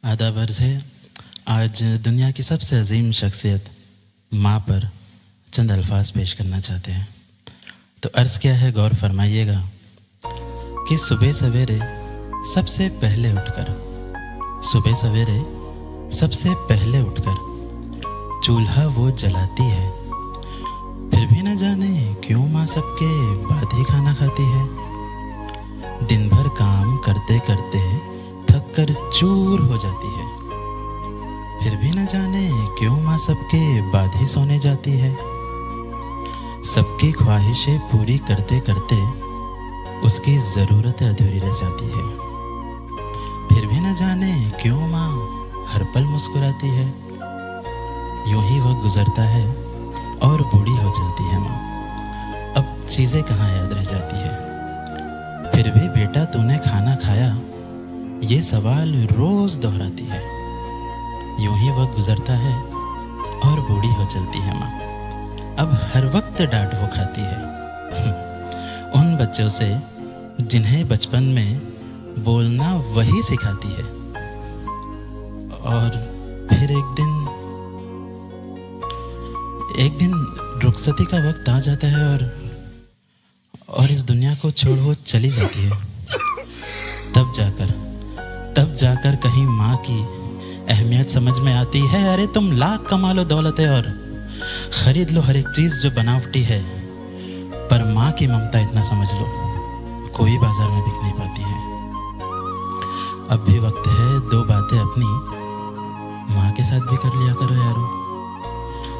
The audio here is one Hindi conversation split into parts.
आदाब अर्ज़ है। आज दुनिया की सबसे अजीम शख्सियत माँ पर चंद अल्फाज पेश करना चाहते हैं। तो अर्ज़ क्या है, गौर फरमाइएगा कि सुबह सवेरे सबसे पहले उठकर चूल्हा वो जलाती है, फिर भी न जाने क्यों माँ सबके बाद ही खाना खाती है। दिन भर काम करते करते थक कर चूर हो जाती है, फिर भी न जाने क्यों माँ सबके बाद ही सोने जाती है। सबकी ख्वाहिशें पूरी करते करते उसकी ज़रूरतें अधूरी रह जाती है, फिर भी न जाने क्यों माँ हर पल मुस्कुराती है। यूं ही वक्त गुजरता है और बूढ़ी हो चलती है माँ, अब चीज़ें कहाँ याद रह जाती है। फिर भी बेटा तूने खाना खाया, ये सवाल रोज़ दोहराती है। यूं ही वक्त गुजरता है और बूढ़ी हो चलती है माँ, अब हर वक्त डांट वो खाती है उन बच्चों से जिन्हें बचपन में बोलना वही सिखाती है। और फिर एक दिन रुखसती का वक्त आ जाता है और इस दुनिया को छोड़ वो चली जाती है। तब जाकर कहीं माँ की अहमियत समझ में आती है। अरे तुम लाख कमा लो दौलतें और खरीद लो हर एक चीज़ जो बनावटी है, पर माँ की ममता इतना समझ लो कोई बाजार में बिक नहीं पाती है। अब भी वक्त है, दो बातें अपनी माँ के साथ भी कर लिया करो यारो।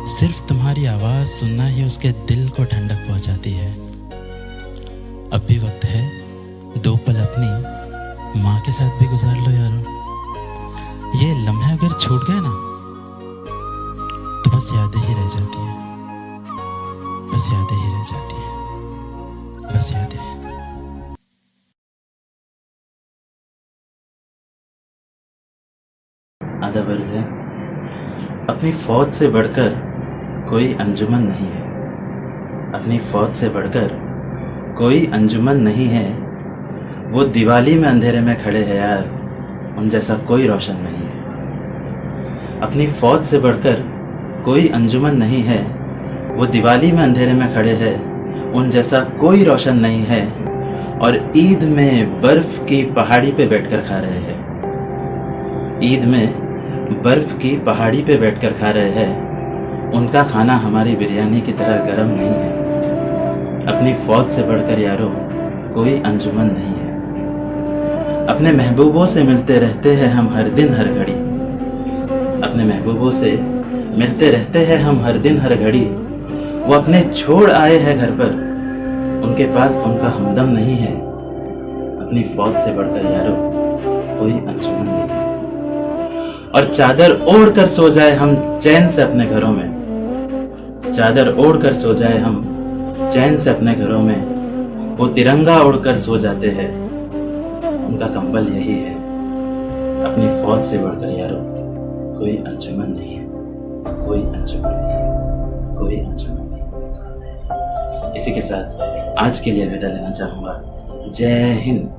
सिर्फ तुम्हारी आवाज़ सुनना ही उसके दिल को ठंडक पहुँचाती है। अब भी वक्त है, दो पल अपनी माँ के साथ भी गुजार लो यारो। ये लम्हे अगर छूट गए ना तो बस यादें ही रह जाती है, बस यादें ही रह जाती है, बस यादें। आदाब अर्ज़ है। अपनी फौज से बढ़कर कोई अंजुमन नहीं है, अपनी फौज से बढ़कर कोई अंजुमन नहीं है। वो दिवाली में अंधेरे में खड़े हैं यार, उन जैसा कोई रोशन नहीं है। अपनी फौज से बढ़कर कोई अंजुमन नहीं है, वो दिवाली में अंधेरे में खड़े हैं, उन जैसा कोई रोशन नहीं है। और ईद में बर्फ की पहाड़ी पे बैठकर खा रहे हैं, ईद में बर्फ की पहाड़ी पे बैठकर खा रहे हैं। उनका खाना हमारी बिरयानी की तरह गर्म नहीं है। अपनी फौज से बढ़कर यारो कोई अंजुमन नहीं है। अपने महबूबों से मिलते रहते हैं हम हर दिन हर घड़ी, अपने महबूबों से मिलते रहते हैं हम हर दिन हर घड़ी। वो अपने छोड़ आए हैं घर पर, उनके पास उनका हमदम नहीं है। अपनी फौज से बढ़कर यारो कोई अंजुमन नहीं है। और चादर ओढ़ कर सो जाए हम चैन से अपने घरों में, चादर ओढ़ कर सो जाए हम चैन से अपने घरों में। वो तिरंगा ओढ़ कर सो जाते हैं, उनका कंबल यही है। अपनी फौज से बढ़कर यारो कोई अंजुमन नहीं है, कोई अंजुमन नहीं है, कोई अंजुमन नहीं है। इसी के साथ आज के लिए विदा लेना चाहूंगा। जय हिंद।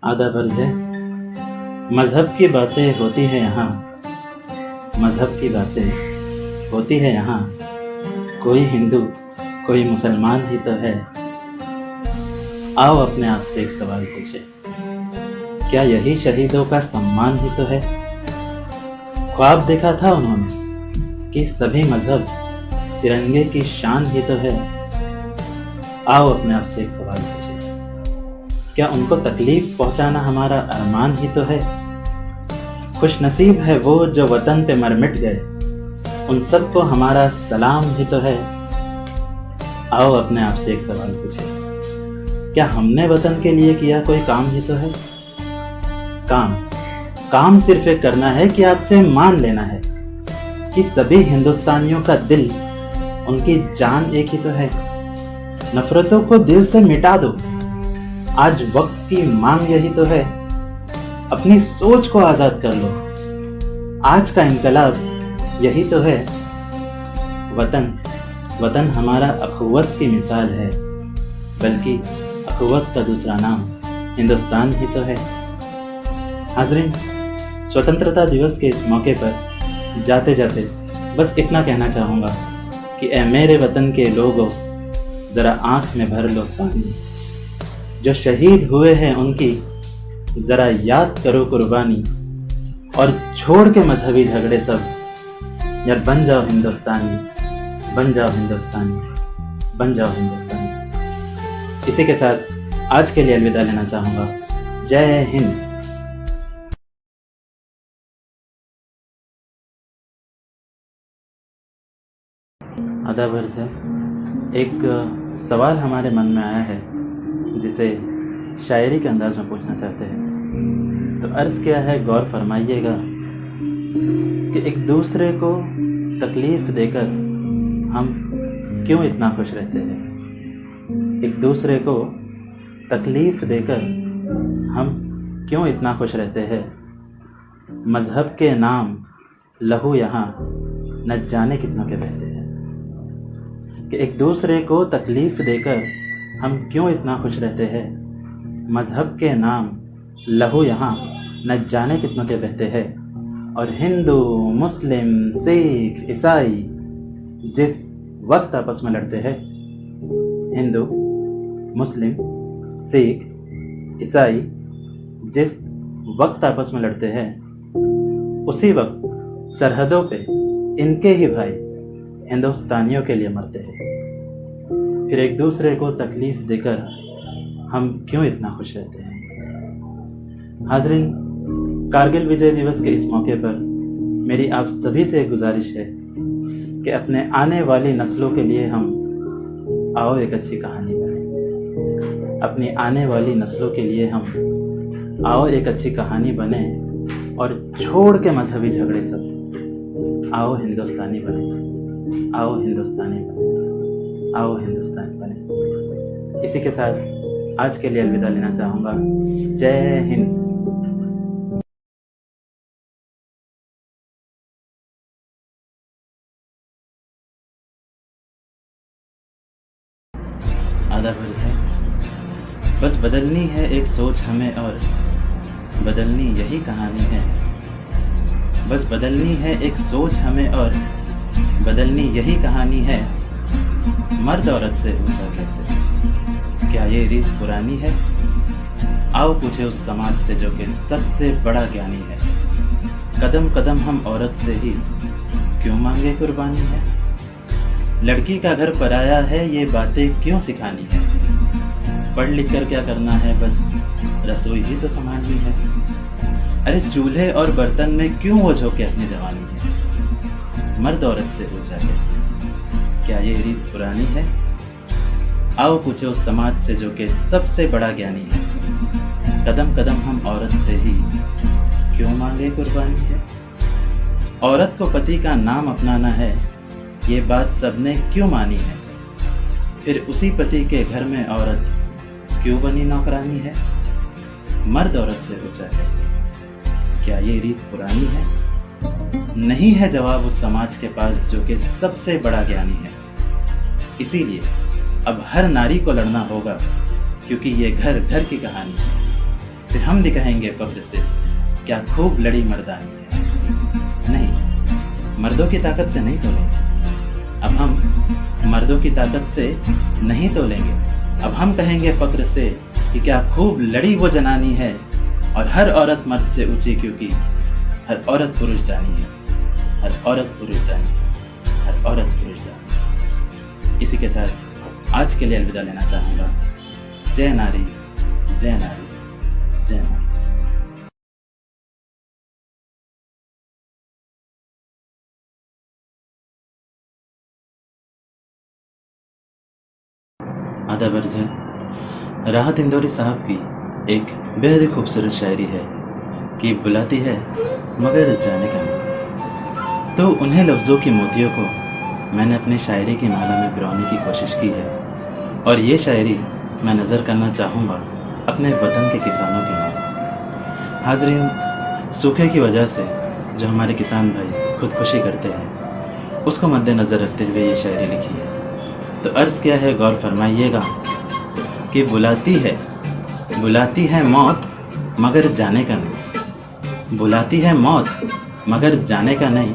आदाब अर्ज़ है। मज़हब की बातें होती है यहाँ, मज़हब की बातें होती है यहाँ। कोई हिंदू कोई मुसलमान ही तो है। आओ अपने आप से एक सवाल पूछे, क्या यही शहीदों का सम्मान ही तो है। ख्वाब देखा था उन्होंने कि सभी मज़हब तिरंगे की शान ही तो है। आओ अपने आप से एक सवाल पूछे, क्या उनको तकलीफ पहुंचाना हमारा अरमान ही तो है। खुश नसीब है वो जो वतन पे मर मिट गए, उन सबको हमारा सलाम ही तो है। आओ अपने आप से एक सवाल पूछे, क्या हमने वतन के लिए किया कोई काम ही तो है। काम सिर्फ एक करना है कि आपसे मान लेना है कि सभी हिंदुस्तानियों का दिल, उनकी जान एक ही तो है। नफरतों को दिल से मिटा दो, आज वक्त की मांग यही तो है, अपनी सोच को आजाद कर लो। आज का इनकलाब यही तो है, वतन वतन हमारा अखुवत की मिसाल है, बल्कि अखुवत का दूसरा नाम हिंदुस्तान ही तो है। हाज़रीन, स्वतंत्रता दिवस के इस मौके पर जाते जाते बस इतना कहना चाहूँगा कि ए मेरे वतन के लोगों, ज़रा आँख में भर लो पानी। जो शहीद हुए हैं उनकी ज़रा याद करो कुर्बानी, और छोड़ के मजहबी झगड़े सब, यार बन जाओ हिंदुस्तानी, बन जाओ हिंदुस्तानी, बन जाओ हिंदुस्तानी। इसी के साथ आज के लिए अलविदा लेना चाहूँगा। जय हिंद। आदाब अर्ज़ है, एक सवाल हमारे मन में आया है जिसे शायरी के अंदाज में पूछना चाहते हैं। तो अर्ज़ क्या है, गौर फरमाइएगा कि एक दूसरे को तकलीफ़ देकर हम क्यों इतना खुश रहते हैं। एक दूसरे को तकलीफ़ देकर हम क्यों इतना खुश रहते हैं। मज़हब के नाम लहू यहाँ न जाने कितनों के बहते हैं। कि एक दूसरे को तकलीफ़ देकर हम क्यों इतना खुश रहते हैं। मज़हब के नाम लहू यहाँ न जाने कितनों के बहते हैं। और हिंदू मुस्लिम सिख ईसाई जिस वक्त आपस में लड़ते हैं, हिंदू मुस्लिम सिख ईसाई जिस वक्त आपस में लड़ते हैं, उसी वक्त सरहदों पे इनके ही भाई हिंदुस्तानियों के लिए मरते हैं। फिर एक दूसरे को तकलीफ़ देकर हम क्यों इतना खुश रहते हैं। हाज़रीन, कारगिल विजय दिवस के इस मौके पर मेरी आप सभी से गुजारिश है कि अपने आने वाली नस्लों के लिए हम आओ एक अच्छी कहानी बने। अपनी आने वाली नस्लों के लिए हम आओ एक अच्छी कहानी बने, और छोड़ के मजहबी झगड़े सब, आओ हिंदुस्तानी बने, आओ हिंदुस्तानी बने, आओ हिंदुस्तानी बने। इसी के साथ आज के लिए अलविदा लेना चाहूँगा। जय हिंद। आधा फर्ज है, बस बदलनी है एक सोच हमें, और बदलनी यही कहानी है। बस बदलनी है एक सोच हमें, और बदलनी यही कहानी है। मर्द औरत से पूछा कैसे, क्या ये रीत पुरानी है। आओ पूछे उस समाज से जो कि सबसे बड़ा ज्ञानी है। कदम कदम हम औरत से ही क्यों मांगे कुर्बानी है। लड़की का घर पराया है, ये बातें क्यों सिखानी है। पढ़ लिख कर क्या करना है, बस रसोई ही तो संभालनी है। अरे चूल्हे और बर्तन में क्यों वो झोंके अपनी जवानी है। मर्द औरत से पूछा कैसे, क्या ये रीत पुरानी है। आओ पूछे उस समाज से जो कि सबसे बड़ा ज्ञानी है। कदम कदम हम औरत से ही क्यों मांगे कुर्बानी है। औरत को पति का नाम अपनाना है, ये बात सबने क्यों मानी है। फिर उसी पति के घर में औरत क्यों बनी नौकरानी है। मर्द औरत से पूछा कैसे, क्या ये रीत पुरानी है। नहीं है जवाब उस समाज के पास जो कि सबसे बड़ा ज्ञानी है। इसीलिए अब हर नारी को लड़ना होगा, क्योंकि ये घर घर की कहानी है। फिर हम भी कहेंगे फख्र से, क्या खूब लड़ी मर्दानी है। नहीं, मर्दों की ताकत से नहीं तोलेंगे। अब हम मर्दों की ताकत से नहीं तोलेंगे। अब हम कहेंगे फख्र से कि क्या खूब लड़ी वो जनानी है। और हर औरत मर्द से ऊंची, क्योंकि हर औरत पुरुषदानी है। हर औरत पुरुषदानी, हर औरत पुरुषदानी। इसी के साथ आज के लिए अलविदा लेना चाहूँगा। जय नारी, जय नारी, जय नारी। आदाब अर्ज़ है, राहत इंदौरी साहब की एक बेहद ही खूबसूरत शायरी है कि बुलाती है मगर जाने का नहीं। तो उन्हें लफ्ज़ों की मोतियों को मैंने अपनी शायरी की माला में पिरोने की कोशिश की है। और ये शायरी मैं नज़र करना चाहूँगा अपने वतन के किसानों के नाम। हाजरीन, सूखे की वजह से जो हमारे किसान भाई खुदकुशी करते हैं, उसको मद्देनज़र रखते हुए ये शायरी लिखी है। तो अर्ज़ क्या है, गौर फरमाइएगा कि बुलाती है मौत मगर जाने का नहीं। बुलाती है मौत मगर जाने का नहीं,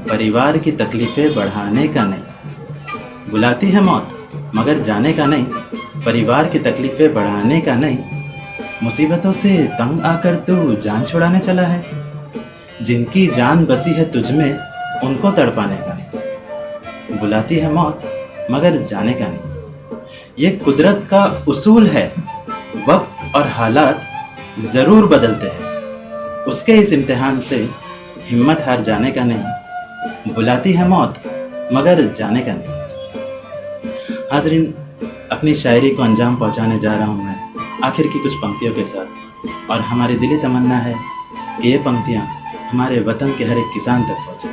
परिवार की तकलीफ़ें बढ़ाने का नहीं। बुलाती है मौत मगर जाने का नहीं, परिवार की तकलीफ़ें बढ़ाने का नहीं। मुसीबतों से तंग आकर तू जान छुड़ाने चला है, जिनकी जान बसी है तुझ में उनको तड़पाने का नहीं। बुलाती है मौत मगर जाने का नहीं, ये कुदरत का उसूल है। वक्त और हालात ज़रूर बदलते हैं, उसके इस इम्तिहान से हिम्मत हार जाने का नहीं। बुलाती है मौत मगर जाने का नहीं। हाजरीन, अपनी शायरी को अंजाम पहुंचाने जा रहा हूं मैं आखिर की कुछ पंक्तियों के साथ, और हमारी दिली तमन्ना है कि ये पंक्तियां हमारे वतन के हर एक किसान तक पहुंचे।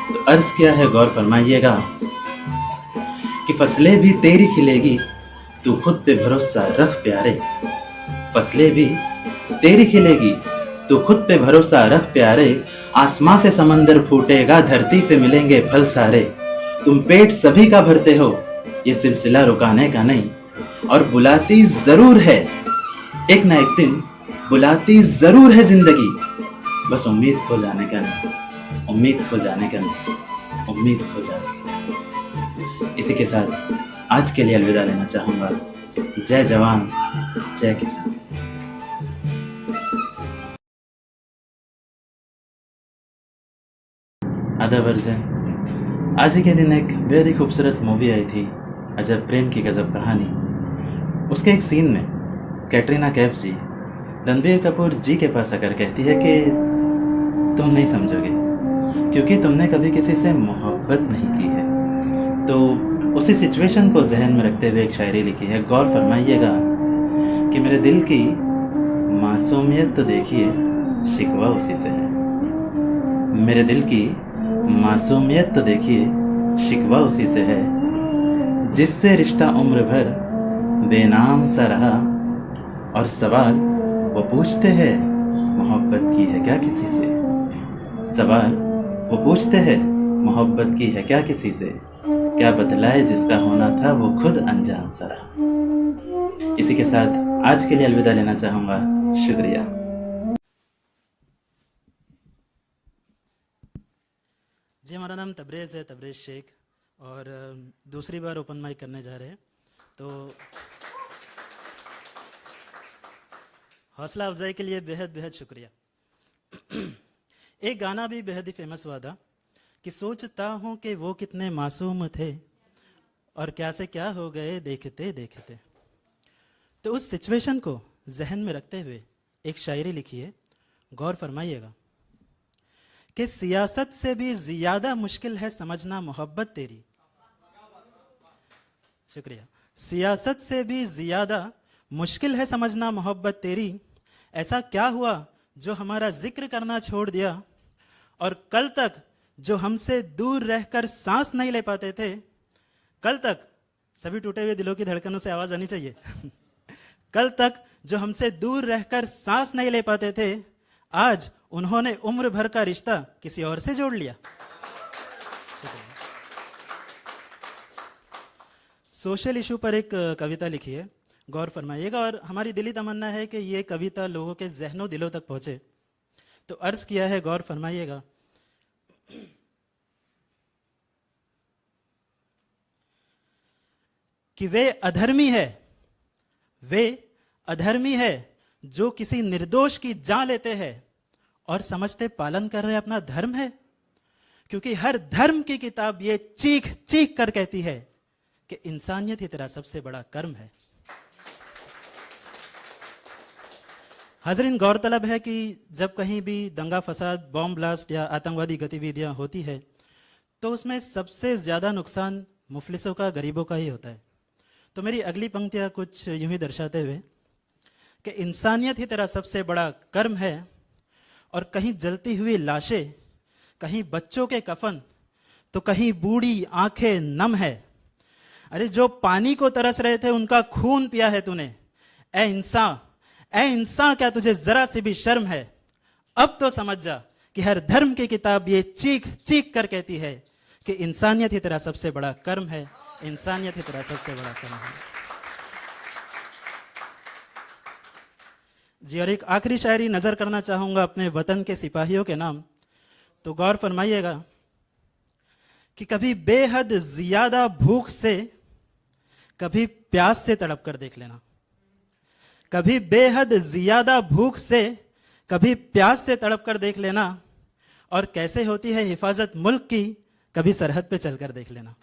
तो अर्ज़ क्या है, गौर फरमाइएगा कि फसलें भी तेरी खिलेगी, तू खुद पे भरोसा रख प्यारे। फसलें भी तेरी खिलेगी, तू खुद पे भरोसा रख प्यारे। आसमां से समंदर फूटेगा, धरती पे मिलेंगे फल सारे। तुम पेट सभी का भरते हो, ये सिलसिला रुकाने का नहीं। और बुलाती जरूर है एक ना एक दिन, बुलाती जरूर है जिंदगी, बस उम्मीद खो जाने का नहीं। उम्मीद खो जाने का नहीं, उम्मीद खो जाने का नहीं। इसी के साथ आज के लिए अलविदा लेना चाहूँगा। जय जवान, जय किसान। आधा वर्जन। आज ही के दिन एक बेहद ही खूबसूरत मूवी आई थी, अजब प्रेम की गजब कहानी। उसके एक सीन में कैटरीना कैफ जी रणबीर कपूर जी के पास आकर कहती है कि तुम नहीं समझोगे क्योंकि तुमने कभी किसी से मोहब्बत नहीं की है। तो उसी सिचुएशन को जहन में रखते हुए एक शायरी लिखी है। गौर फरमाइएगा कि मेरे दिल की मासूमियत तो देखिए शिकवा उसी से है। मेरे दिल की मासूमियत तो देखिए शिकवा उसी से है, जिससे रिश्ता उम्र भर बेनाम सा रहा। और सवाल वो पूछते हैं मोहब्बत की है क्या किसी से। सवाल वो पूछते हैं मोहब्बत की है क्या किसी से, क्या बतलाए जिसका होना था वो खुद अनजान सा रहा। इसी के साथ आज के लिए अलविदा लेना चाहूँगा। शुक्रिया। जी, हमारा नाम तबरेज़ है, तबरेज़ शेख, और दूसरी बार ओपन माइक करने जा रहे हैं। तो हौसला अफजाई के लिए बेहद बेहद शुक्रिया। एक गाना भी बेहद ही फेमस हुआ था कि सोचता हूँ कि वो कितने मासूम थे और क्या से क्या हो गए देखते देखते। तो उस सिचुएशन को जहन में रखते हुए एक शायरी लिखी है। गौर फरमाइएगा कि सियासत से भी ज्यादा मुश्किल है समझना मोहब्बत तेरी। शुक्रिया। सियासत से भी ज्यादा मुश्किल है समझना मोहब्बत तेरी। ऐसा क्या हुआ जो हमारा जिक्र करना छोड़ दिया, और कल तक जो हमसे दूर रहकर सांस नहीं ले पाते थे, कल तक सभी टूटे हुए दिलों की धड़कनों से आवाज आनी चाहिए कल तक जो हमसे दूर रहकर सांस नहीं ले पाते थे, आज उन्होंने उम्र भर का रिश्ता किसी और से जोड़ लिया। सोशल इशू पर एक कविता लिखी है, गौर फरमाइएगा, और हमारी दिली तमन्ना है कि ये कविता लोगों के जहनों दिलों तक पहुंचे। तो अर्ज किया है, गौर फरमाइएगा, कि वे अधर्मी है जो किसी निर्दोष की जान लेते हैं और समझते पालन कर रहे अपना धर्म है। क्योंकि हर धर्म की किताब ये चीख चीख कर कहती है कि इंसानियत ही तेरा सबसे बड़ा कर्म है। हाजरीन, गौरतलब है कि जब कहीं भी दंगा फसाद, बॉम्ब ब्लास्ट या आतंकवादी गतिविधियां होती है तो उसमें सबसे ज्यादा नुकसान मुफलिसों का, गरीबों का ही होता है। तो मेरी अगली पंक्तियां कुछ यूं ही दर्शाते हुए कि इंसानियत ही तेरा सबसे बड़ा कर्म है, और कहीं जलती हुई लाशें, कहीं बच्चों के कफन, तो कहीं बूढ़ी आंखें नम है। अरे जो पानी को तरस रहे थे उनका खून पिया है तूने। ए इंसान, ऐ इंसान, क्या तुझे जरा सी भी शर्म है? अब तो समझ जा कि हर धर्म की किताब ये चीख चीख कर कहती है कि इंसानियत ही तेरा सबसे बड़ा कर्म है, इंसानियत ही तेरा सबसे बड़ा कर्म है। जी, और एक आखिरी शायरी नजर करना चाहूंगा अपने वतन के सिपाहियों के नाम। तो गौर फरमाइएगा कि कभी बेहद ज्यादा भूख से, कभी प्यास से तड़प कर देख लेना। कभी बेहद ज्यादा भूख से, कभी प्यास से तड़प कर देख लेना। और कैसे होती है हिफाजत मुल्क की, कभी सरहद पे चलकर देख लेना।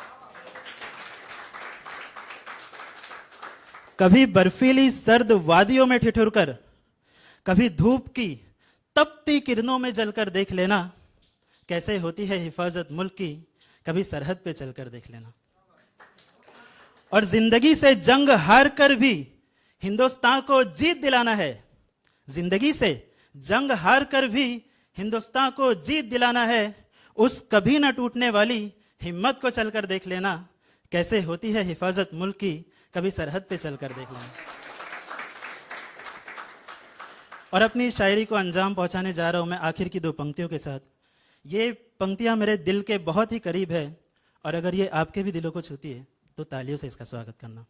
कभी बर्फीली सर्द वादियों में ठिठुर कर, कभी धूप की तपती किरणों में जलकर देख लेना। कैसे होती है हिफाजत मुल्क की, कभी सरहद पे चलकर देख लेना। और जिंदगी से जंग हार कर भी हिंदुस्तान को जीत दिलाना है। जिंदगी से जंग हार कर भी हिंदुस्तान को जीत दिलाना है। उस कभी न टूटने वाली हिम्मत को चलकर देख लेना। कैसे होती है हिफाजत मुल्क की, कभी सरहद पे चलकर देख लेना। और अपनी शायरी को अंजाम पहुंचाने जा रहा हूं मैं आखिर की 2 पंक्तियों के साथ। ये पंक्तियां मेरे दिल के बहुत ही करीब है, और अगर ये आपके भी दिलों को छूती है तो तालियों से इसका स्वागत करना।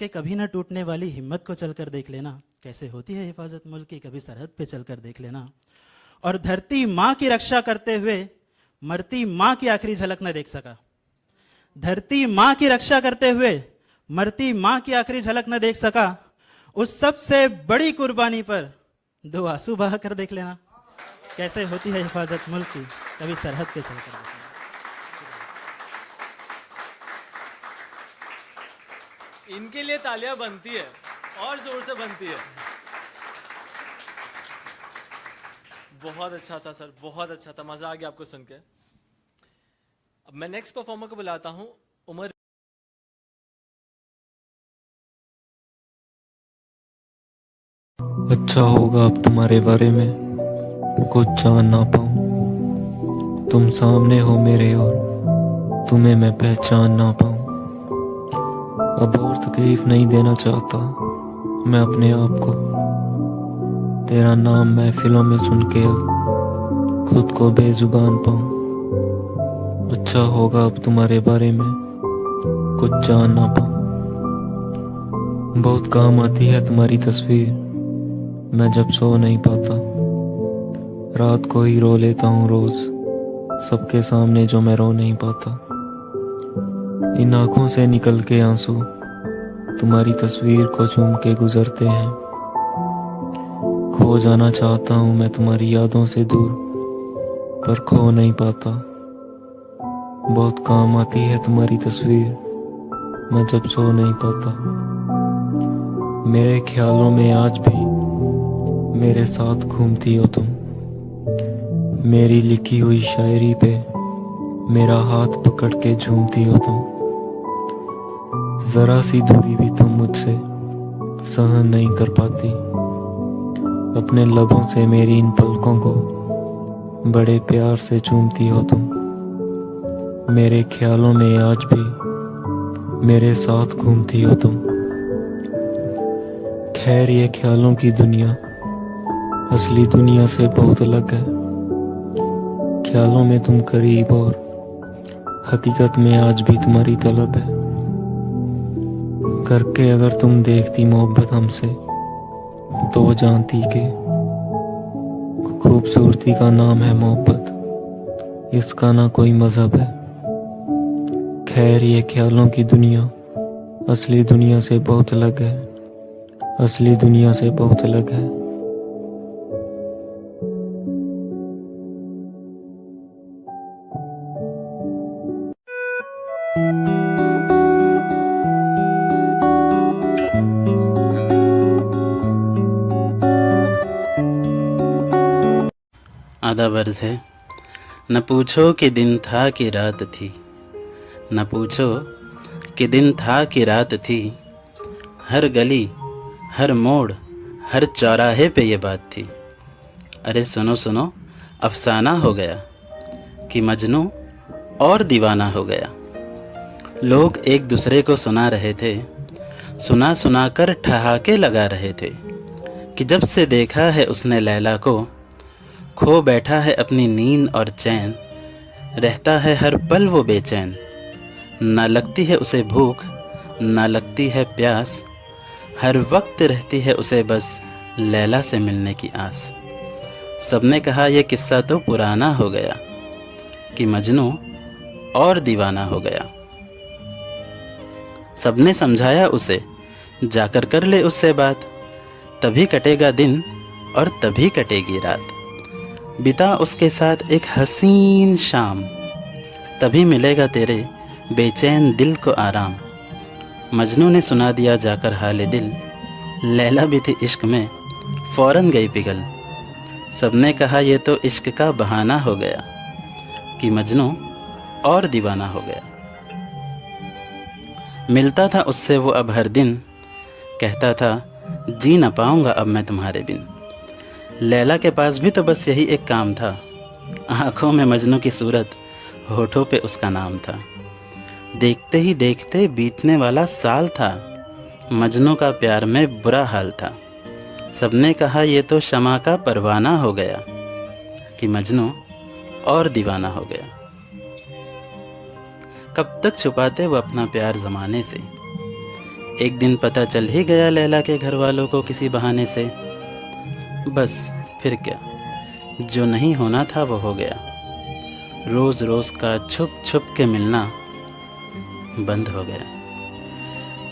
कि कभी ना टूटने वाली हिम्मत को चलकर देख लेना। कैसे होती है हिफाजत मुल्क की, कभी सरहद पे चलकर देख लेना। और धरती माँ की रक्षा करते हुए मरती माँ की आखिरी झलक न देख सका। धरती माँ की रक्षा करते हुए मरती माँ की आखिरी झलक न देख सका। उस सबसे बड़ी कुर्बानी पर 2 आंसू बहा कर देख लेना। कैसे होती है हिफाजत मुल्क की, कभी सरहद पे चलकर देख लेना। इनके लिए तालियां बनती है, और जोर से बनती है। बहुत अच्छा था सर, बहुत अच्छा था, मजा आ गया आपको सुन के। अब मैं नेक्स्ट परफॉर्मर को बुलाता हूं, उमर। अच्छा होगा अब तुम्हारे बारे में कुछ जान ना पाऊं। तुम सामने हो मेरे और तुम्हें मैं पहचान ना पाऊं। अब और तकलीफ नहीं देना चाहता मैं अपने आप को। तेरा नाम महफिलों में सुन के अब खुद को बेजुबान पाऊं। अच्छा होगा अब तुम्हारे बारे में कुछ जान ना पाऊं। बहुत काम आती है तुम्हारी तस्वीर, मैं जब सो नहीं पाता। रात को ही रो लेता हूँ रोज, सबके सामने जो मैं रो नहीं पाता। इन आंखों से निकल के आंसू तुम्हारी तस्वीर को चूम के गुजरते हैं। खो जाना चाहता हूँ मैं तुम्हारी यादों से दूर, पर खो नहीं पाता। बहुत काम आती है तुम्हारी तस्वीर, मैं जब सो नहीं पाता। मेरे ख्यालों में आज भी मेरे साथ घूमती हो तुम। मेरी लिखी हुई शायरी पे मेरा हाथ पकड़ के झूमती हो तुम। जरा सी दूरी भी तुम मुझसे सहन नहीं कर पाती। अपने लबों से मेरी इन पलकों को बड़े प्यार से चूमती हो तुम। मेरे ख्यालों में आज भी मेरे साथ घूमती हो तुम। खैर ये ख्यालों की दुनिया असली दुनिया से बहुत अलग है। ख्यालों में तुम करीब और हकीकत में आज भी तुम्हारी तलब है। करके अगर तुम देखती मोहब्बत हमसे तो वो जानती कि खूबसूरती का नाम है मोहब्बत, इसका ना कोई मजहब है। खैर ये ख्यालों की दुनिया असली दुनिया से बहुत अलग है, असली दुनिया से बहुत अलग है। आधा बर्ज है। न पूछो कि दिन था कि रात थी, न पूछो कि दिन था कि रात थी। हर गली हर मोड़ हर चौराहे पे ये बात थी। अरे सुनो सुनो अफसाना हो गया कि मजनू और दीवाना हो गया। लोग एक दूसरे को सुना रहे थे, सुना सुना कर ठहाके लगा रहे थे। कि जब से देखा है उसने लैला को, खो बैठा है अपनी नींद और चैन। रहता है हर पल वो बेचैन, ना लगती है उसे भूख ना लगती है प्यास। हर वक्त रहती है उसे बस लैला से मिलने की आस। सबने कहा यह किस्सा तो पुराना हो गया, कि मजनू और दीवाना हो गया। सबने समझाया उसे, जाकर कर ले उससे बात, तभी कटेगा दिन और तभी कटेगी रात। बिता उसके साथ एक हसीन शाम, तभी मिलेगा तेरे बेचैन दिल को आराम। मजनू ने सुना दिया जाकर हाले दिल, लैला भी थी इश्क में फौरन गई पिघल। सबने कहा ये तो इश्क का बहाना हो गया, कि मजनू और दीवाना हो गया। मिलता था उससे वो अब हर दिन, कहता था जी ना पाऊंगा अब मैं तुम्हारे बिन। लैला के पास भी तो बस यही एक काम था, आँखों में मजनू की सूरत, होठों पे उसका नाम था। देखते ही देखते बीतने वाला साल था, मजनू का प्यार में बुरा हाल था। सबने कहा ये तो शमा का परवाना हो गया, कि मजनू और दीवाना हो गया। कब तक छुपाते वो अपना प्यार ज़माने से, एक दिन पता चल ही गया लैला के घर वालों को किसी बहाने से। बस फिर क्या, जो नहीं होना था वो हो गया। रोज़ रोज़ का छुप छुप के मिलना बंद हो गया।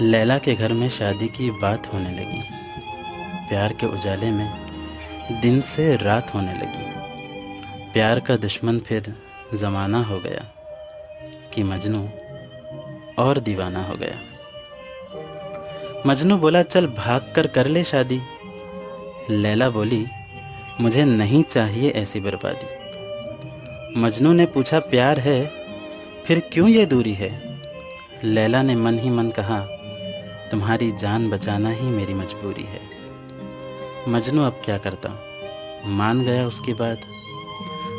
लैला के घर में शादी की बात होने लगी, प्यार के उजाले में दिन से रात होने लगी। प्यार का दुश्मन फिर ज़माना हो गया, कि मजनू और दीवाना हो गया। मजनू बोला चल भाग कर ले शादी। लैला बोली मुझे नहीं चाहिए ऐसी बर्बादी। मजनू ने पूछा प्यार है फिर क्यों ये दूरी है। लैला ने मन ही मन कहा तुम्हारी जान बचाना ही मेरी मजबूरी है। मजनू अब क्या करता, मान गया उसकी बात।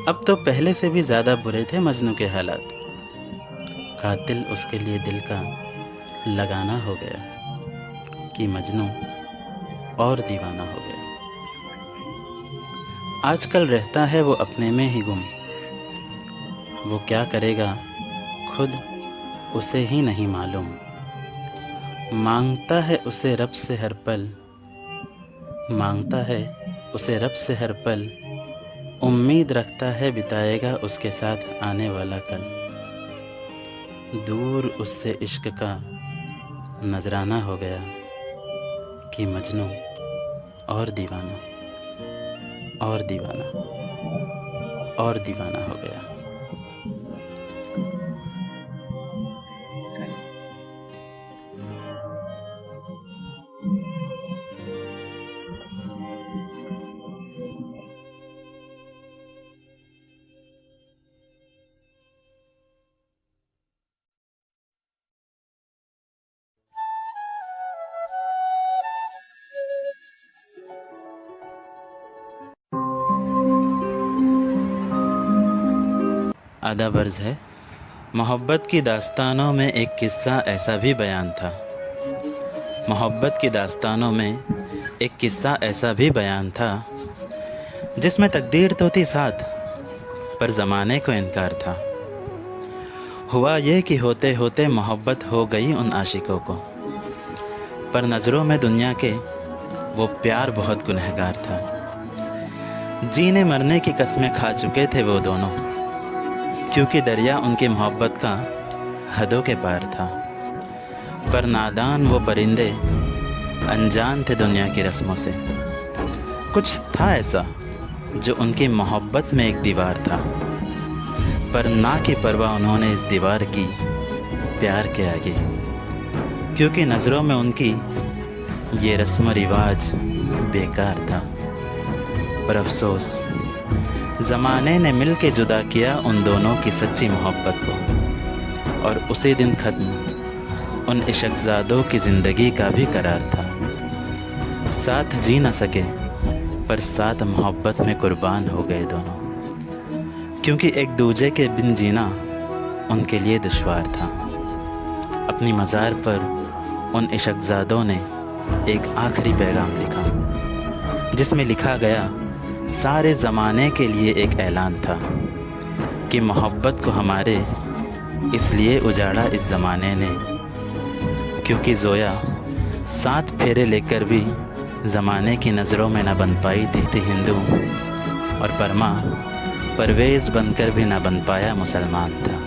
अब तो पहले से भी ज़्यादा बुरे थे मजनू के हालात। कातिल उसके लिए दिल का लगाना हो गया, कि मजनू और दीवाना हो गया। आजकल रहता है वो अपने में ही गुम, वो क्या करेगा खुद उसे ही नहीं मालूम। मांगता है उसे रब से हर पल, मांगता है उसे रब से हर पल। उम्मीद रखता है बिताएगा उसके साथ आने वाला कल। दूर उससे इश्क का नजराना हो गया, कि मजनू और दीवाना और दीवाना और दीवाना हो गया। आदाब अर्ज़ है। मोहब्बत की दास्तानों में एक किस्सा ऐसा भी बयान था। मोहब्बत की दास्तानों में एक किस्सा ऐसा भी बयान था, जिसमें तकदीर तो थी साथ, पर ज़माने को इनकार था। हुआ ये कि होते होते मोहब्बत हो गई उन आशिकों को, पर नज़रों में दुनिया के वो प्यार बहुत गुनहगार था। जीने मरने की कस्में खा चुके थे वो दोनों, क्योंकि दरिया उनकी मोहब्बत का हदों के पार था। पर नादान वो परिंदे अनजान थे दुनिया की रस्मों से। कुछ था ऐसा जो उनकी मोहब्बत में एक दीवार था, पर ना की परवाह उन्होंने इस दीवार की प्यार के आगे, क्योंकि नज़रों में उनकी ये रस्म रिवाज बेकार था। पर अफसोस ज़माने ने मिल के जुदा किया उन दोनों की सच्ची मोहब्बत को, और उसी दिन ख़त्म उन इश्क़ज़ादों की ज़िंदगी का भी करार था। साथ जी न सके पर साथ मोहब्बत में कुर्बान हो गए दोनों, क्योंकि एक दूजे के बिन जीना उनके लिए दुश्वार था। अपनी मज़ार पर उन इश्क़ज़ादों ने एक आखिरी पैगाम लिखा, जिसमें लिखा गया सारे ज़माने के लिए एक ऐलान था कि मोहब्बत को हमारे इसलिए उजाड़ा इस ज़माने ने क्योंकि ज़ोया 7 फेरे लेकर भी ज़माने की नज़रों में न बन पाई थी हिंदू, और परमा परवेज़ बनकर भी न बन पाया मुसलमान था।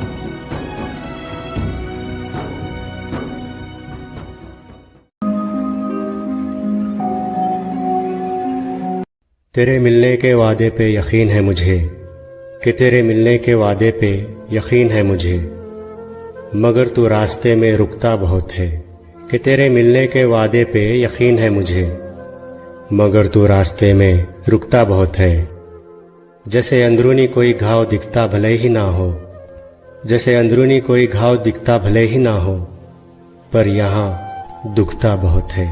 तेरे मिलने के वादे पे यकीन है मुझे कि तेरे मिलने के वादे पे यकीन है मुझे, मगर तू रास्ते में रुकता बहुत है। कि तेरे मिलने के वादे पे यकीन है मुझे, मगर तू रास्ते में रुकता बहुत है। जैसे अंदरूनी कोई घाव दिखता भले ही ना हो, जैसे अंदरूनी कोई घाव दिखता भले ही ना हो, पर यहाँ दुखता बहुत है।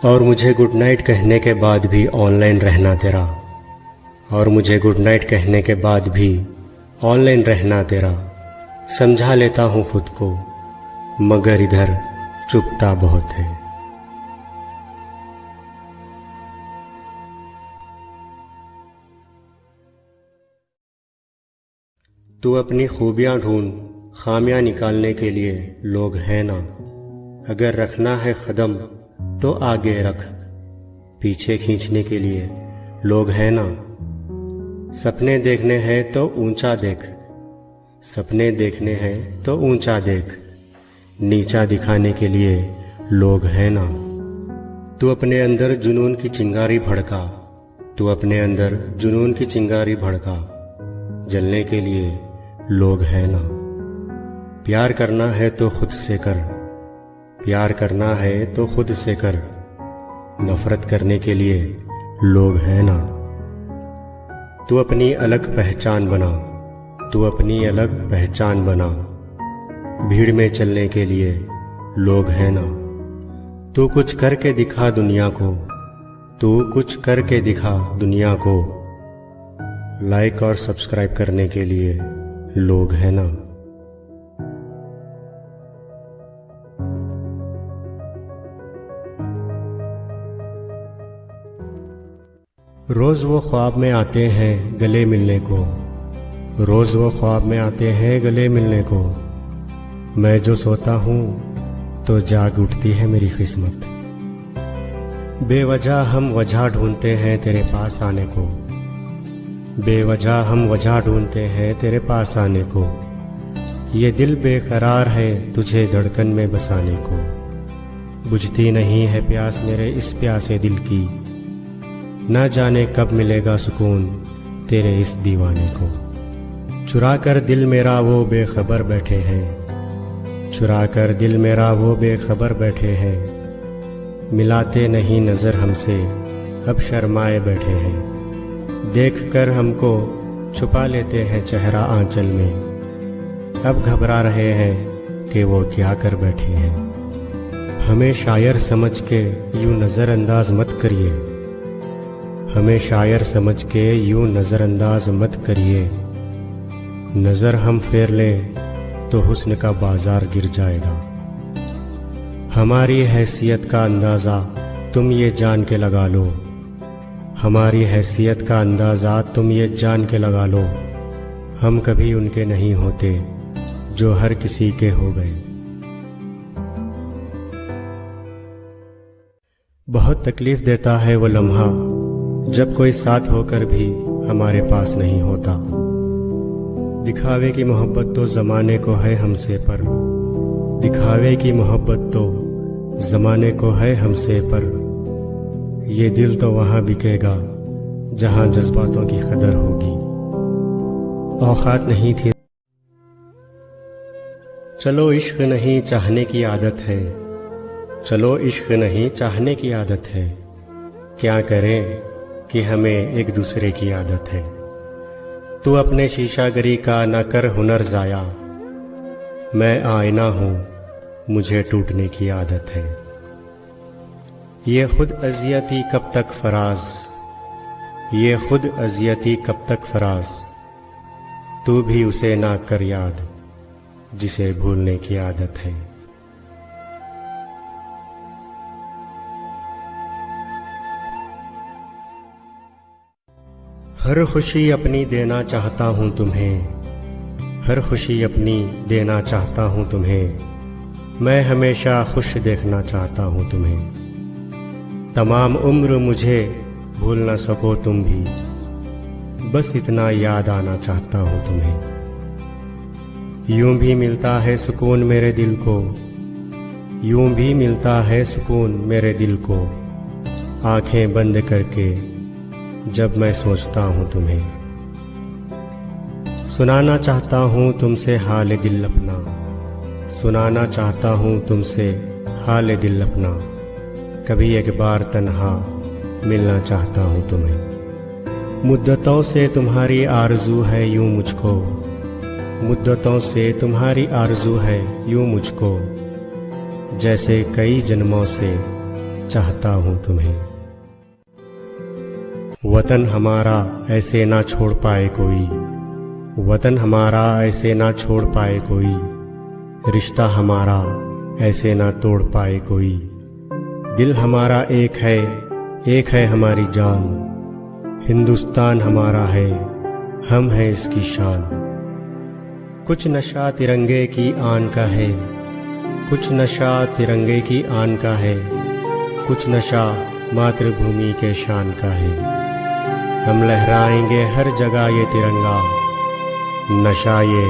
और मुझे गुड नाइट कहने के बाद भी ऑनलाइन रहना तेरा, और मुझे गुड नाइट कहने के बाद भी ऑनलाइन रहना तेरा। समझा लेता हूँ खुद को, मगर इधर चुपता बहुत है। तू अपनी खूबियाँ ढूंढ, खामियाँ निकालने के लिए लोग हैं ना। अगर रखना है कदम तो आगे रख, पीछे खींचने के लिए लोग हैं ना। सपने देखने हैं तो ऊंचा देख, सपने देखने हैं तो ऊंचा देख, नीचा दिखाने के लिए लोग हैं ना। तू अपने अंदर जुनून की चिंगारी भड़का, तू अपने अंदर जुनून की चिंगारी भड़का, जलने के लिए लोग हैं ना। प्यार करना है तो खुद से कर, प्यार करना है तो खुद से कर, नफरत करने के लिए लोग हैं ना। तू अपनी अलग पहचान बना, तू अपनी अलग पहचान बना, भीड़ में चलने के लिए लोग हैं ना। तू कुछ करके दिखा दुनिया को, तू कुछ करके दिखा दुनिया को, लाइक और सब्सक्राइब करने के लिए लोग हैं ना। रोज वो ख्वाब में आते हैं गले मिलने को, रोज वो ख्वाब में आते हैं गले मिलने को। मैं जो सोता हूँ तो जाग उठती है मेरी किस्मत। बेवजह हम वजह ढूंढते हैं तेरे पास आने को, बेवजह हम वजह ढूंढते हैं तेरे पास आने को। ये दिल बेकरार है तुझे धड़कन में बसाने को, बुझती नहीं है प्यास मेरे इस प्यासे दिल की। न जाने कब मिलेगा सुकून तेरे इस दीवाने को। चुरा कर दिल मेरा वो बेखबर बैठे हैं, चुरा कर दिल मेरा वो बेखबर बैठे हैं। मिलाते नहीं नजर हमसे अब शर्माए बैठे हैं। देख कर हमको छुपा लेते हैं चेहरा आंचल में, अब घबरा रहे हैं कि वो क्या कर बैठे हैं। हमें शायर समझ के यूं नज़रअंदाज मत करिए, हमें शायर समझ के यूं नज़रअंदाज मत करिए। नज़र हम फेर लें तो हुस्न का बाजार गिर जाएगा। हमारी हैसियत का अंदाज़ा तुम ये जान के लगा लो, हमारी हैसियत का अंदाज़ा तुम ये जान के लगा लो। हम कभी उनके नहीं होते जो हर किसी के हो गए। बहुत तकलीफ देता है वो लम्हा जब कोई साथ होकर भी हमारे पास नहीं होता। दिखावे की मोहब्बत तो ज़माने को है हमसे पर, दिखावे की मोहब्बत तो ज़माने को है हमसे पर। ये दिल तो वहाँ बिकेगा जहाँ जज्बातों की कदर होगी। औकात नहीं थी, चलो इश्क नहीं चाहने की आदत है, चलो इश्क नहीं चाहने की आदत है। क्या करें कि हमें एक दूसरे की आदत है। तू अपने शीशागरी का न कर हुनर ज़ाया, मैं आईना हूँ मुझे टूटने की आदत है। ये खुद अज़ियती कब तक फराज, ये खुद अज़ियती कब तक फराज। तू भी उसे ना कर याद जिसे भूलने की आदत है। हर खुशी अपनी देना चाहता हूँ तुम्हें, हर खुशी अपनी देना चाहता हूँ तुम्हें। मैं हमेशा खुश देखना चाहता हूँ तुम्हें। तमाम उम्र मुझे भूल ना सको तुम भी, बस इतना याद आना चाहता हूँ तुम्हें। यूं भी मिलता है सुकून मेरे दिल को, यूं भी मिलता है सुकून मेरे दिल को, आंखें बंद करके जब मैं सोचता हूँ तुम्हें। सुनाना चाहता हूँ तुमसे हाल दिल अपना, सुनाना चाहता हूँ तुमसे हाल दिल अपना। कभी एक बार तन्हा मिलना चाहता हूँ तुम्हें। मुद्दतों से तुम्हारी आरज़ू है यूं मुझको, मुद्दतों से तुम्हारी आरज़ू है यूं मुझको, जैसे कई जन्मों से चाहता हूँ तुम्हें। वतन हमारा ऐसे ना छोड़ पाए कोई, वतन हमारा ऐसे ना छोड़ पाए कोई, रिश्ता हमारा ऐसे ना तोड़ पाए कोई। दिल हमारा एक है हमारी जान, हिंदुस्तान हमारा है, हम हैं इसकी शान। कुछ नशा तिरंगे की आन का है, कुछ नशा तिरंगे की आन का है, कुछ नशा मातृभूमि के शान का है। हम लहराएंगे हर जगह ये तिरंगा, नशा ये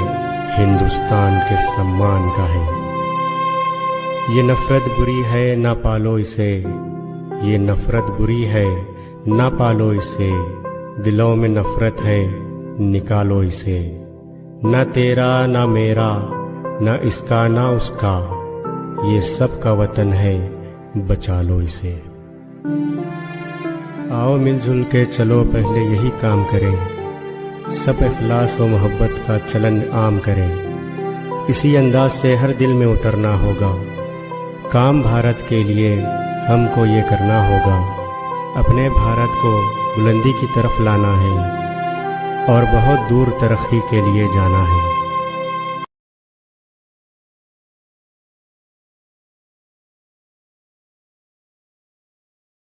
हिंदुस्तान के सम्मान का है। ये नफरत बुरी है ना पालो इसे, ये नफरत बुरी है ना पालो इसे, दिलों में नफरत है निकालो इसे। ना तेरा ना मेरा ना इसका ना उसका, ये सब का वतन है बचा लो इसे। आओ मिलजुल के चलो पहले यही काम करें, सब इखलास व मोहब्बत का चलन आम करें। इसी अंदाज से हर दिल में उतरना होगा, काम भारत के लिए हमको ये करना होगा। अपने भारत को बुलंदी की तरफ लाना है और बहुत दूर तरक्की के लिए जाना है।